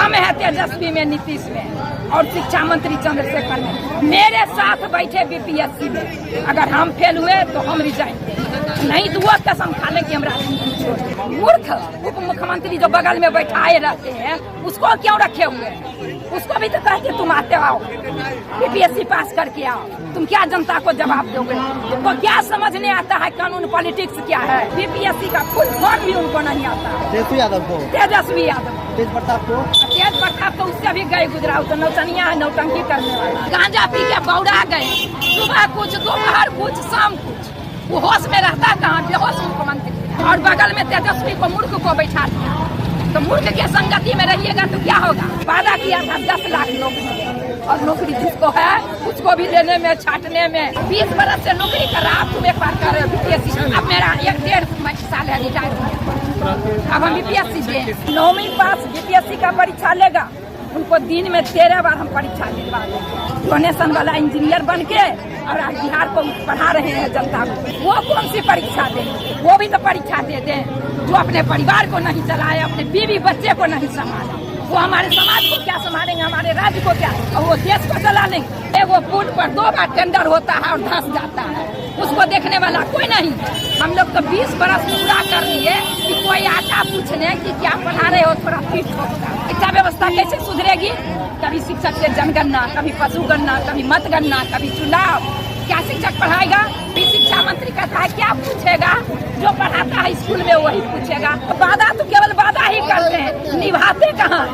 दम है तेजस्वी में, नीतीश में और शिक्षा मंत्री चंद्रशेखर में। मेरे साथ बैठे बीपीएससी में, अगर हम फेल हुए तो हम रिजाइन दें, नहीं तो वो कसम खा ले कि हम राजनीति छोड़। मूर्ख उप मुख्यमंत्री जो बगल में बैठाए रहते हैं उसको क्यों रखे हुए हैं? उसको भी तो कहते तुम आते आओ बीपीएससी पास करके आओ, तुम क्या जनता को जवाब दोगे? तुमको क्या समझने आता है कानून पॉलिटिक्स क्या है? बीपीएससी का फुल फॉर्म भी उनको नहीं आता है। तेजस्वी यादव को, तेजस्वी यादव, तेज प्रताप को, तेज प्रताप तो उससे भी गए गुजरा, तो नौटनिया है, नौटंकी करने वाला। गांजा पी के बौड़ा गए, सुबह कुछ, दोपहर कुछ, शाम कुछ, वो होश में रहता कहाँ? बेहोश मुख्यमंत्री। और बगल में तेजस्वी को, मूर्ख को बैठा दिया। तो मूर्ख के संगति में रहिएगा तो क्या होगा? वादा किया था 10 लाख नौकरी, और नौकरी जिसको है उसको भी लेने में, छाटने में 20 बरस से नौकरी कर रहा। अब तुम एक बार कर रहे हो बीपीएससी। अब मेरा 1-1.5 साल है रिटायर, अब हम बीपीएससी दें। 9वीं पास बीपीएससी का परीक्षा लेगा, उनको दिन में 13 बार हम परीक्षा दिलवा देंगे। डोनेशन वाला इंजीनियर बन के और आज बिहार को पढ़ा रहे हैं जनता को। वो कौन सी परीक्षा दें? वो भी तो परीक्षा दे दें जो अपने परिवार को नहीं चलाए, अपने बीवी बच्चे को नहीं संभाले। वो हमारे समाज को क्या संभालेंगे, हमारे राज्य को क्या, और वो देश को चला लेंगे। एगो पुल पर 2 बार टेंडर होता है और धंस जाता है, उसको देखने वाला कोई नहीं। हम लोग तो 20 बरस पूरा कर लिए कि कोई आता पूछने कि क्या पढ़ा रहे हो, थोड़ा फिट होगा। शिक्षा व्यवस्था कैसे सुधरेगी? कभी शिक्षक से जनगणना, कभी पशुगणना, कभी मतगणना, कभी चुनाव। क्या शिक्षक पढ़ाएगा? भी शिक्षा मंत्री कहता है क्या पूछेगा? जो पढ़ाता है स्कूल में वही पूछेगा। वादा तो केवल वादा ही करते हैं, निभाते कहाँ?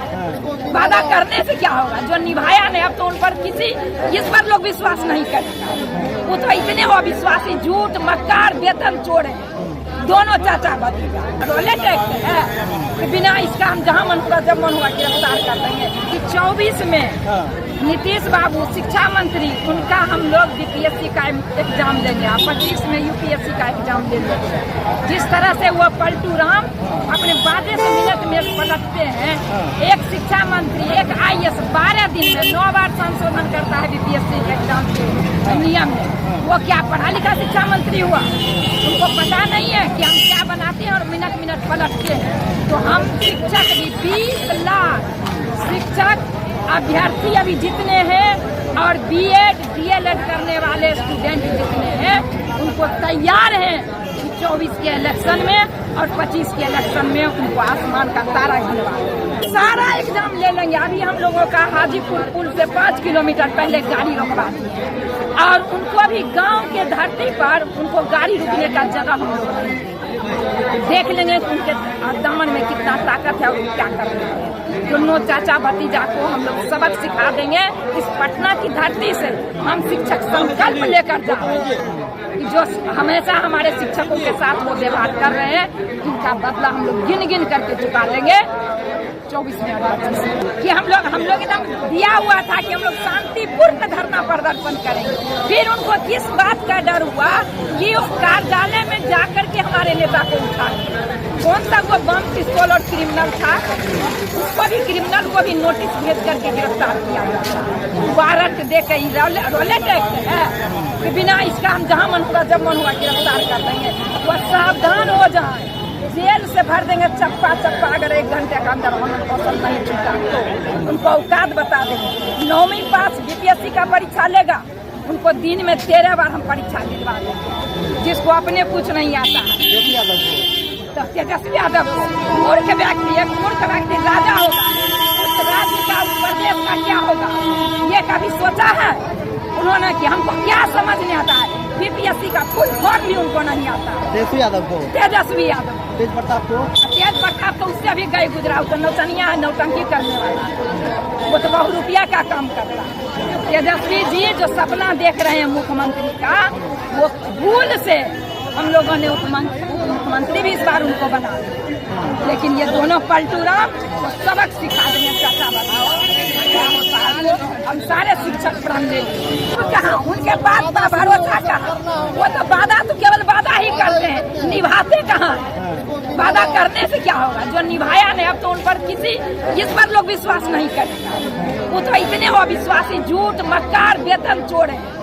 वादा करने से क्या होगा? जो निभाया नहीं, अब तो उन पर इस पर लोग विश्वास नहीं करेगा। वो तो इतने हो विश्वासी, झूठ, मक्कार, वेतन चोर है दोनों चाचा भतीजा। रोले टैक्स है कि बिना इसका हम जहाँ मन हुआ जब मन हुआ गिरफ्तार कर देंगे। कि 24 में नीतीश बाबू शिक्षा मंत्री, उनका हम लोग बीपीएससी का एग्जाम देंगे, 25 में यूपीएससी का एग्जाम देंगे। जिस तरह से वो पलटू राम अपने वादे से मिनट में पलटते हैं, एक शिक्षा मंत्री, एक आईएएस 12 दिन में 9 बार संशोधन करता है बीपीएससी के एग्जाम के नियम में। वो क्या पढ़ा लिखा शिक्षा मंत्री हुआ? उनको पता नहीं है कि हम क्या बनाते हैं और मिनट मिनट पलटते हैं। तो हम शिक्षक भी 20 लाख शिक्षक अभ्यर्थी अभी जितने हैं और बीएड डीएलएड करने वाले स्टूडेंट जितने हैं, उनको तैयार हैं कि 24 के इलेक्शन में और 25 के इलेक्शन में उनको आसमान का तारा गिरवा सारा एग्जाम ले लेंगे। अभी हम लोगों का हाजीपुर पुल से 5 किलोमीटर पहले गाड़ी रोकवा दी है, और उनको अभी गांव के धरती पर उनको गाड़ी रुकने का जगह हम लोग देख लेंगे कि उनके दामन में कितना ताकत है और क्या कर रहे हैं। दोनों चाचा भतीजा को हम लोग सबक सिखा देंगे। इस पटना की धरती से हम शिक्षक संकल्प लेकर जाएंगे कि जो हमेशा हमारे शिक्षकों के साथ वो व्यवहार कर रहे हैं, इनका बदला हम लोग गिन गिन करके चुका लेंगे 24 में और 25 कि हम लोग एकदम दिया हुआ था कि हम लोग शांतिपूर्ण धरना प्रदर्शन करेंगे। फिर उनको किस बात का डर हुआ कि उस कार्यालय में जाकर के हमारे नेता को उठा, कौन सा वो बम पिस्तौल और क्रिमिनल था, उसको भी क्रिमिनल को भी नोटिस भेज करके गिरफ्तार किया गया। वारंट दे के रोले टैक्स है कि बिना इसका हम जहाँ मन हुआ जब मन हुआ गिरफ्तार कर देंगे। वो सावधान हो जाए, जेल से भर देंगे चप्पा चप्पा। अगर 1 घंटे के अंदर हमें पसंद नहीं छूटा तो उनको औकात बता देंगे। 9वीं पास बीपीएससी का परीक्षा लेगा, उनको दिन में 13 बार हम परीक्षा दिलवा देंगे। जिसको अपने कुछ नहीं आता है तो तेजस्वी यादव को, मूर्ख व्यक्ति, एक मूर्ख व्यक्ति राजा होगा, उस राज्य का, उस प्रदेश का क्या होगा ये कभी सोचा है उन्होंने? कि हमको क्या समझ नहीं आता है? बीपीएससी का फुल फॉर्म भी उनको नहीं आता। तेजस्वी यादव को, तेजस्वी यादव, तेज प्रताप को, तेज प्रताप तो उससे भी गए गुजरा, तो नौटनिया है, नौटंकी करने वाला। वो तो बहुत रुपया का काम कर रहा है। तेजस्वी जी जो सपना देख रहे हैं मुख्यमंत्री का, वो भूल से हम लोगों ने मुख्यमंत्री भी इस बार उनको बना दिया। लेकिन ये दोनों पलटू राम तो सबक सिखा देंगे। चाचा बताओ हम सारे शिक्षक प्रण ले कहा, उनके बाद का भरोसा कहा? वो तो वादा तो केवल वादा ही करते हैं, निभाते कहाँ? वादा करने से क्या होगा? जो निभाया नहीं, अब तो उन पर इस पर लोग विश्वास नहीं करेगा। वो तो इतने हो विश्वासी, झूठ, मक्कार, वेतन चोर है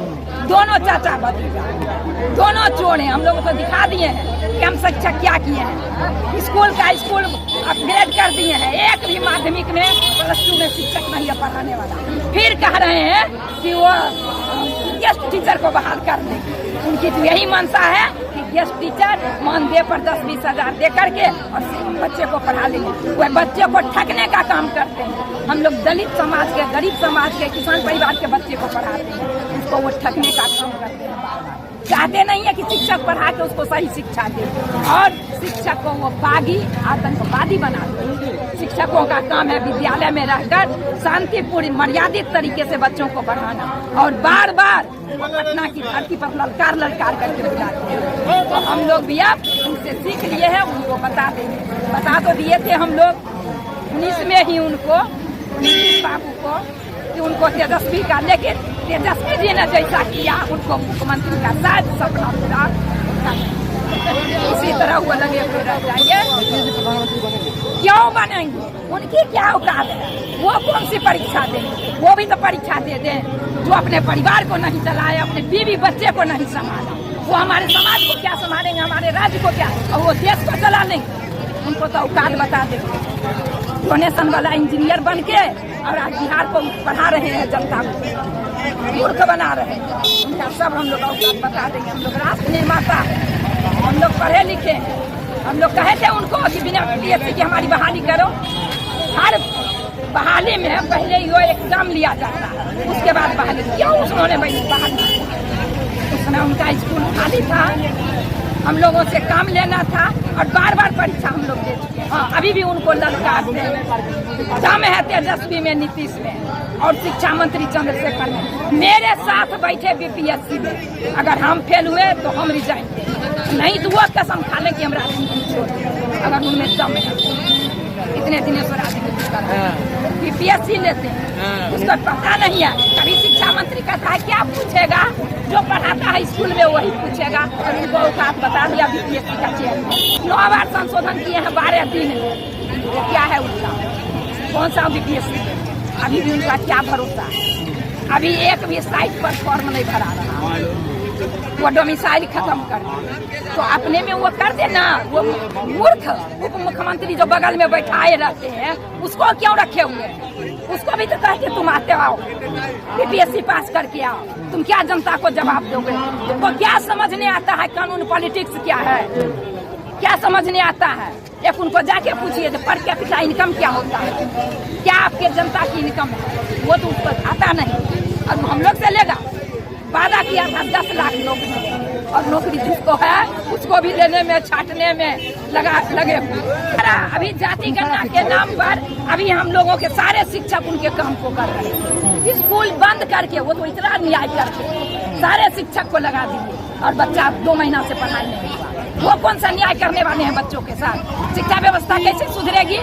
दोनों चाचा भतीजा, दोनों चोर हैं। हम लोग तो दिखा दिए हैं कि हम शिक्षक क्या किए हैं। स्कूल अपग्रेड कर दिए हैं, एक भी माध्यमिक में +2 में शिक्षक नहीं है पढ़ाने वाला। फिर कह रहे हैं कि वो गेस्ट टीचर को बहाल कर देंगे। उनकी तो यही मंशा है कि गेस्ट टीचर मानदेय पर 10-20 हजार दे करके और बच्चे को पढ़ा लेंगे। वह बच्चे को ठगने का काम करते हैं। हम लोग दलित समाज के, गरीब समाज के, किसान परिवार के बच्चे को पढ़ाते हैं, उसको वो ठगने का काम करते हैं। चाहते नहीं है कि शिक्षक पढ़ा के उसको सही शिक्षा दे, और शिक्षक को वो बागी, आतंकवादी बना दे। शिक्षकों का काम है विद्यालय में रहकर शांतिपूर्ण मर्यादित तरीके से बच्चों को पढ़ाना, और बार बार पटना की धरती पर ललकार करके बुलाते हैं। तो हम लोग भी अब उनसे सीख लिए हैं, उनको बता देंगे। बता तो दिए थे हम लोग 19 में ही उनको, नीतीश बाबू को, कि उनको तेजस्वी का, लेकिन तेजस्वी जी ने जैसा किया उनको मुख्यमंत्री का शायद सपना पूरा उसी तरह वो लगे हुए रह जाएंगे। क्यों बनेंगे? उनकी क्या औकात है? वो कौन सी परीक्षा देंगे? वो भी तो परीक्षा दे दें जो अपने परिवार को नहीं चलाए, अपने बीवी बच्चे को नहीं संभाला। वो हमारे समाज को क्या संभालेंगे, हमारे राज्य को क्या, और वो देश को चला लेंगे। उनको तो औकात बता देंगे। डोनेशन वाला इंजीनियर बन के और आज बिहार को पढ़ा रहे हैं, जनता को मूर्ख बना रहे हैं। उनका सब हम लोग औकात बता देंगे। हम लोग राष्ट्र निर्माता हैं, हम लोग पढ़े लिखे हैं। हम लोग कहे थे उनको कि बिना PSC की हमारी बहाली करो। हर बहाली में पहले यो एग्जाम लिया जाता है, उसके बाद बहाली। क्यों उन्होंने बहाली? उसने उनका स्कूल खाली था, हम लोगों से काम लेना था, और बार बार परीक्षा हम लोग दे चुके हैं। हाँ, अभी भी उनको ललकारते हैं। दम है तेजस्वी में, नीतीश में, और शिक्षा मंत्री चंद्रशेखर में। मेरे साथ बैठे BPSC में, अगर हम फेल हुए तो हम रिजाइन दें, नहीं तो वो कसम खा लें कि हम राजनीति छोड़ दें। अगर उनमें दम है, इतने दिनों से राजनीति कर रहे हैं, BPSC लेते हैं, उसको पता नहीं है। कभी शिक्षा मंत्री कहता है क्या पूछेगा, जो पढ़ाता है स्कूल में वही पूछेगा, और उनको औकात बता दिया BPSC का चेयरमैन। 9 बार संशोधन किए हैं 12 दिन में। क्या है उनका? कौन सा BPSC? अभी भी उनका क्या भरोसा है? अभी एक भी साइट पर फॉर्म नहीं भरा रहा, वो डोमिसाइल खत्म कर दे। तो अपने में वो कर देना। वो मूर्ख उप मुख्यमंत्री जो बगल में बैठाए रहते हैं, उसको क्यों रखे हुए? उसको भी तो कहते तुम आते आओ, BPSC पास करके आओ। तुम क्या जनता को जवाब दोगे? तुमको क्या समझने आता है? कानून पॉलिटिक्स क्या है, क्या समझने आता है? एक उनको जाके पूछिए पर कैपिटा इनकम क्या होता है, क्या आपके जनता की इनकम है, वो तो उसको आता नहीं। और हम लोग से लेगा, वादा किया था 10 लाख नौकरी, और नौकरी जिसको है उसको भी लेने में, छाटने में लगे हुए। अभी जाति गणना के नाम पर अभी हम लोगों के सारे शिक्षक उनके काम को कर रहे हैं। स्कूल बंद करके, वो तो इतना न्याय करके सारे शिक्षक को लगा दिए, और बच्चा 2 महीना से पढ़ाई नहीं हुआ। वो कौन सा न्याय करने वाले हैं बच्चों के साथ? शिक्षा व्यवस्था कैसे सुधरेगी?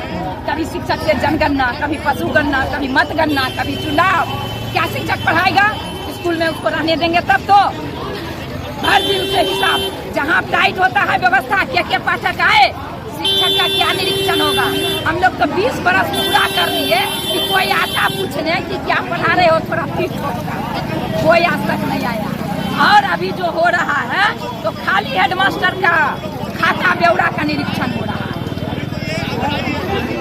कभी शिक्षक से जनगणना, कभी पशुगणना, कभी मतगणना, कभी चुनाव। क्या शिक्षक पढ़ाएगा? स्कूल में उसको रहने देंगे तब तो? हर दिन से हिसाब, जहाँ टाइट होता है व्यवस्था, क्या पाठक आए, शिक्षक का क्या निरीक्षण होगा? हम लोग तो 20 बरस पूरा कर लिए कि कोई आता पूछने कि क्या पढ़ा रहे हो, थोड़ा फिट होगा, कोई आज तक नहीं आया। और अभी जो हो रहा है तो खाली हेडमास्टर का खाता ब्यौरा का निरीक्षण हो रहा है,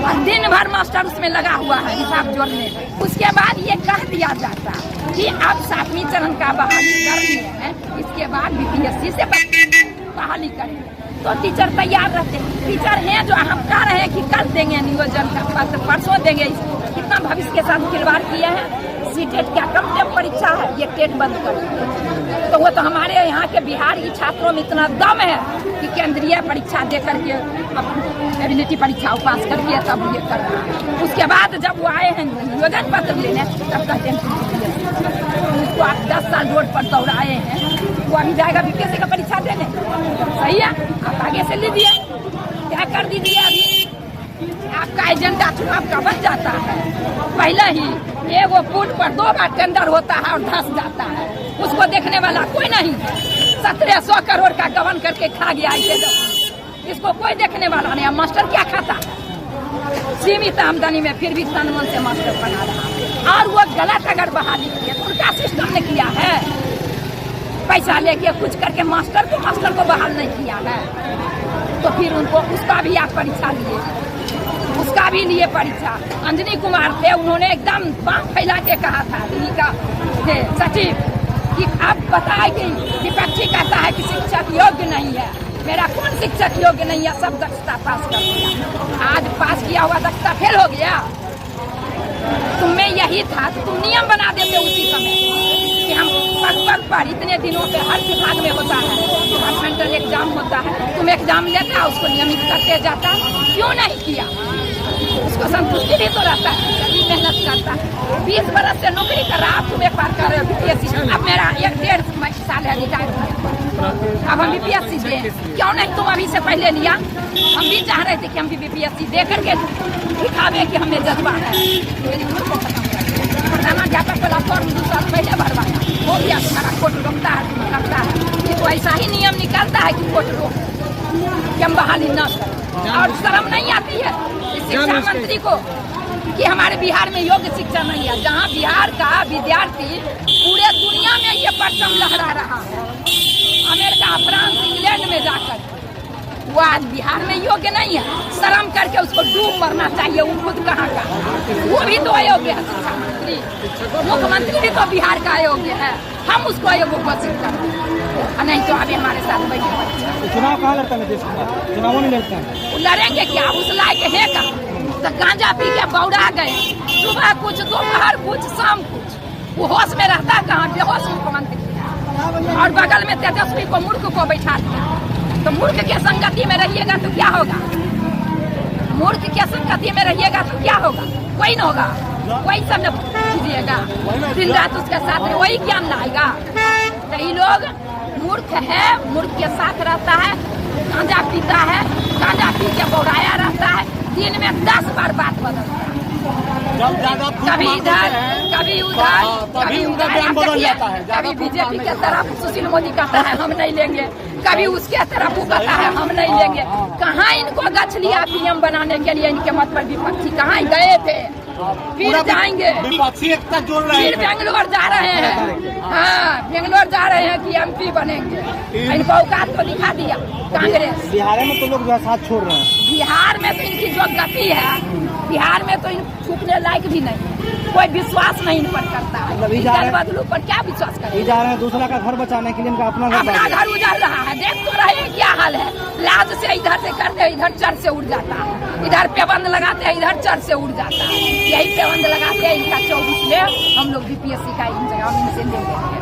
और दिन भर मास्टर उसमें लगा हुआ है हिसाब जोड़ने। उसके बाद ये कह दिया जाता कि आप 7वीं चरण का बहाली कर लिए हैं, इसके बाद BPSC से बहाली करेंगे। तो टीचर तैयार रहते हैं। टीचर हैं जो हम कह रहे हैं कि कल देंगे नियोजन का पत्र, परसों देंगे। कितना भविष्य के साथ खिलवाड़ किए हैं। सीटेट क्या कम टेम परीक्षा है, ये टेट बंद कर। तो वो तो हमारे यहाँ के बिहार की छात्रों में इतना दम है कि केंद्रीय परीक्षा दे करके, एबिलिटी परीक्षा पास करके तब ये कर रहा है। उसके बाद जब वो आए हैं नियोजन पत्र लेने, तब कहते हैं उसको आप 10 साल रोड पर दौड़ाए हैं, वो अभी जाएगा BPSC का परीक्षा देने। सही है, आप आगे से लीजिए, क्या कर दीजिए। अभी आपका एजेंडा चुनाव का बन जाता है। पहले ही एगो पुल पर 2 बार टेंडर होता है और धंस जाता है, उसको देखने वाला कोई नहीं। 1700 करोड़ का गबन करके खा गया इसको कोई देखने वाला नहीं। मास्टर क्या खाता? सीमित आमदनी में फिर भी तन मन से मास्टर बना रहा। और वो गलत अगर बहाली किया तो उनका सिस्टम ने किया है, पैसा लेके कुछ करके मास्टर को बहाल नहीं किया है। तो फिर उनको उसका भी आप परीक्षा लिए, उसका भी लिए परीक्षा। अंजनी कुमार थे, उन्होंने एकदम बांह फैला के कहा था दिल्ली का सचिव कि आप बताए कि विपक्षी कहता है कि शिक्षक योग्य नहीं है। मेरा कौन शिक्षक योग्य नहीं है, सब दक्षता पास कर दिया। आज पास किया हुआ दक्षता फेल हो गया। तुम में यही था तो तुम नियम बना देते उसी समय कि हम पग पर इतने दिनों पे हर विभाग में होता है, डिपार्टमेंटल एग्जाम होता है, तुम एग्जाम लेता उसको नियमित करते जाता, क्यों नहीं किया? उसको संतुष्टि भी तो रहता है, सभी मेहनत करता है। 20 बरस से नौकरी कर रहा, तुम एक बार कर रहे हो बीपीएससी। अब मेरा 1-1.5 साल है रिटायर, अब हम बीपीएससी दें, क्यों नहीं तुम अभी से पहले लिया? हम भी चाह रहे थे कि हम भी बीपीएससी दे करके दिखावे कि हमें जज्बा है। प्रधानाध्यापक वाला फॉर्म 2 साल पहले भरवाया, हो गया, तुम्हारा कोर्ट रोकता है, करता है। ये तो ऐसा ही नियम निकलता है कि कोर्ट रोक कि हम बहाली न करें। और शर्म नहीं आती है शिक्षा मंत्री को कि हमारे बिहार में योग्य शिक्षा नहीं है, जहाँ बिहार का विद्यार्थी पूरे दुनिया में ये परचम लहरा रहा है। अमेरिका, फ्रांस, इंग्लैंड में जाकर वो आज बिहार में योग्य नहीं है, शर्म करके उसको डूब मरना चाहिए। वो खुद कहाँ का, वो भी तो अयोग्य है शिक्षा मंत्री, मुख्यमंत्री भी तो बिहार का अयोग्य है, हम उसको अयोग्य घोषित करें। नहीं तो अभी हमारे साथ बैठे चुनाव कहाँ लड़ता है नीतीश कुमार? चुनाव नहीं लड़ता है, वो लड़ेंगे क्या? उस लायक है का? तो गांजा पी के बौड़ा गए, सुबह कुछ, दोपहर कुछ, शाम कुछ, वो होश में रहता कहाँ? बेहोश मुख्यमंत्री। और बगल में तेजस्वी को, मूर्ख को बैठा दिया। तो मूर्ख के संगति में रहिएगा तो क्या होगा? मूर्ख के संगति में रहिएगा तो क्या होगा? कोई न होगा, वही सब कीजिएगा, दिन रात उसके साथ में वही ज्ञान लाएगा। तो ये लोग मूर्ख है, मूर्ख के साथ रहता है, गांजा पीता है, गांजा पी के बौड़ाया रहता है, दिन में 10 बार बात बदलता है, कभी इधर कभी उधर, कभी उधर, कभी बीजेपी के तरफ सुशील मोदी कहता है हम नहीं लेंगे, कभी उसके तरफ वो कहता है हम नहीं लेंगे। कहाँ इनको गछ लिया पीएम बनाने के लिए? इनके मत पर विपक्षी कहाँ गए थे? फिर जाएंगे, फिर बेंगलोर जा रहे हैं। हाँ, बेंगलोर जा रहे हैं कि एमपी बनेंगे। इनको औकात तो दिखा दिया कांग्रेस। बिहार में तो लोग साथ छोड़ रहे हैं। बिहार में तो इनकी जो गति है, बिहार में तो इन छूटने लायक भी नहीं, कोई विश्वास नहीं इन पर करता है। बदलू पर क्या विश्वास करें? जा रहे हैं दूसरा का घर बचाने के लिए, इनका अपना घर उजाड़ रहा है। देख तो रहे हैं क्या हाल है, लाज से इधर से करते इधर चर से उड़ जाता है, इधर पेबंद लगाते हैं इधर चर से उड़ जाता है। यही पेबंद लगाते हैं, इनका 24 ले हम लोग बीपीएससी का इंतजाम इनसे ले लेंगे।